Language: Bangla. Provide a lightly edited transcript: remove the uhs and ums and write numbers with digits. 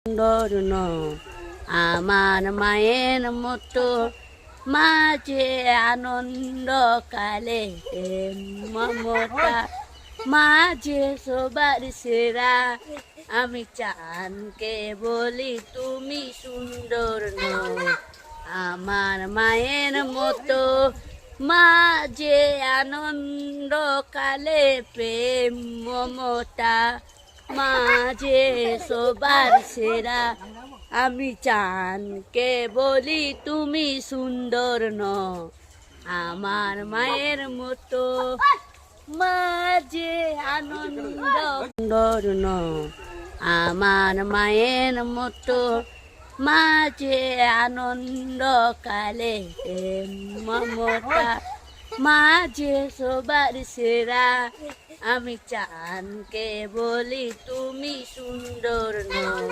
সুন্দর নও আমার মায়ের মতো মাঝে আনন্দ কালে মমতা মাঝে সবার সেরা আমি চানকে বলি তুমি সুন্দর নও আমার মায়ের মতো মাঝে আনন্দ কালে প্রেম মমতা মাঝে সবার সেরা আমি চানকে বলি তুমি সুন্দর নও আমার মায়ের মতো মাঝে আনন্দ সুন্দর নও আমার মায়ের মতো মাঝে আনন্দ কালে মমতা মাঝে সবার সেরা আমি চানকে বলি তুমি সুন্দর নও।